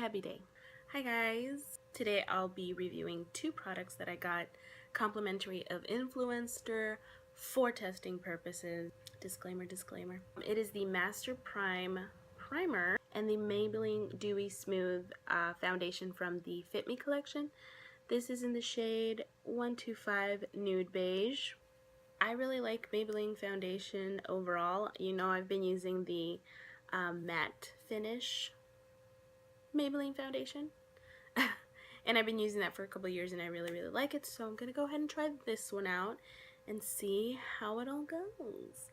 happy day. Hi guys, today I'll be reviewing two products that I got complimentary of Influenster for testing purposes. Disclaimer. It is the Master Prime Primer and the Maybelline Dewy+Smooth foundation from the Fit Me collection. This is in the shade 125 Nude Beige. I really like Maybelline foundation overall. You know, I've been using the matte finish Maybelline foundation and I've been using that for a couple of years and I really like it, so I'm gonna go ahead and try this one out and see how it all goes.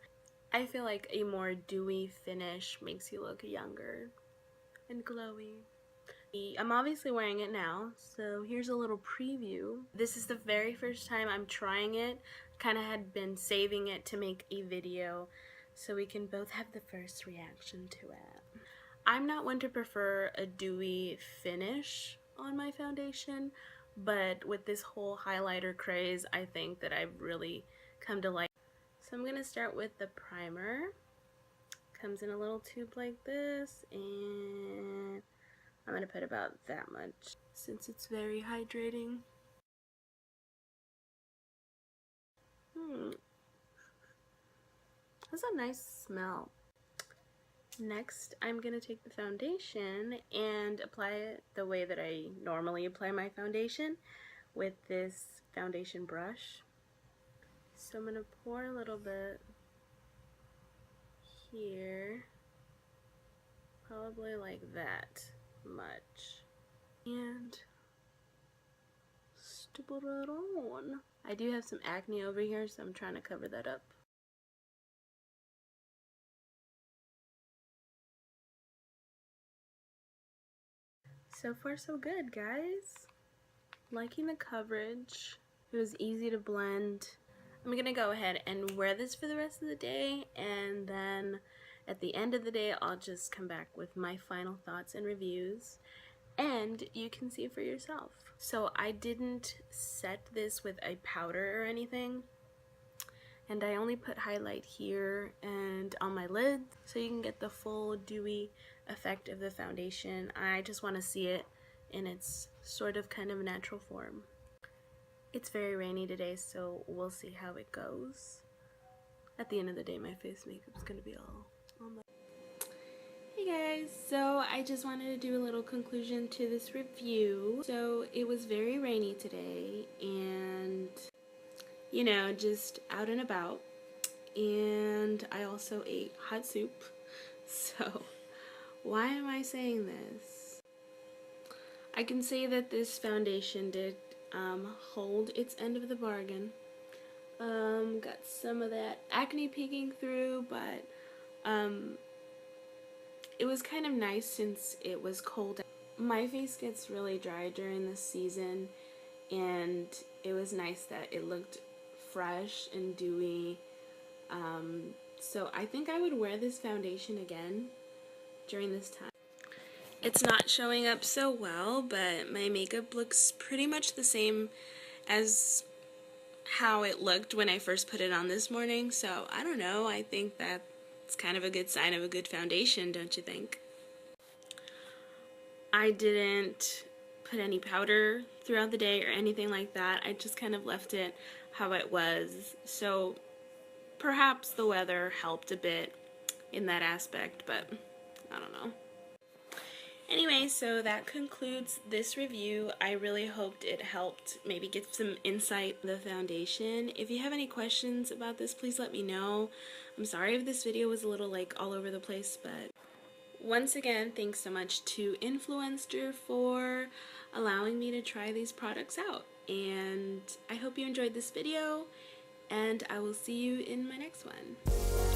I feel like a more dewy finish makes you look younger and glowy. I'm obviously wearing it now, so here's a little preview. This is the very first time I'm trying it. Kind of had been saving it to make a video so we can both have the first reaction to it. I'm not one to prefer a dewy finish on my foundation, but with this whole highlighter craze, I think that I've really come to like. So I'm gonna start with the primer. Comes in a little tube like this, and I'm gonna put about that much since it's very hydrating. That's a nice smell. Next, I'm going to take the foundation and apply it the way that I normally apply my foundation with this foundation brush. So I'm going to pour a little bit here, probably like that much, and stipple it on. I do have some acne over here, so I'm trying to cover that up. So far so good, guys. Liking the coverage. It was easy to blend. I'm gonna go ahead and wear this for the rest of the day, and then at the end of the day I'll just come back with my final thoughts and reviews, and you can see for yourself. So I didn't set this with a powder or anything, and I only put highlight here and on my lid so you can get the full dewy effect of the foundation. I just want to see it in its sort of kind of natural form. It's very rainy today, so we'll see how it goes. At the end of the day, my face makeup's gonna be all on my... Hey guys, so I just wanted to do a little conclusion to this review. So it was very rainy today, and you know, just out and about, and I also ate hot soup. So why am I saying this? I can say that this foundation did hold its end of the bargain. Got some of that acne peeking through, but it was kind of nice since it was cold. My face gets really dry during this season, and it was nice that it looked fresh and dewy. So I think I would wear this foundation again during this time. It's not showing up so well, but my makeup looks pretty much the same as how it looked when I first put it on this morning, so I don't know, I think that's kind of a good sign of a good foundation, don't you think? I didn't put any powder throughout the day or anything like that. I just kind of left it how it was, so perhaps the weather helped a bit in that aspect, but I don't know. Anyway, so that concludes this review. I really hoped it helped maybe get some insight on the foundation. If you have any questions about this, please let me know. I'm sorry if this video was a little like all over the place, but once again, thanks so much to Influenster for allowing me to try these products out. And I hope you enjoyed this video, and I will see you in my next one.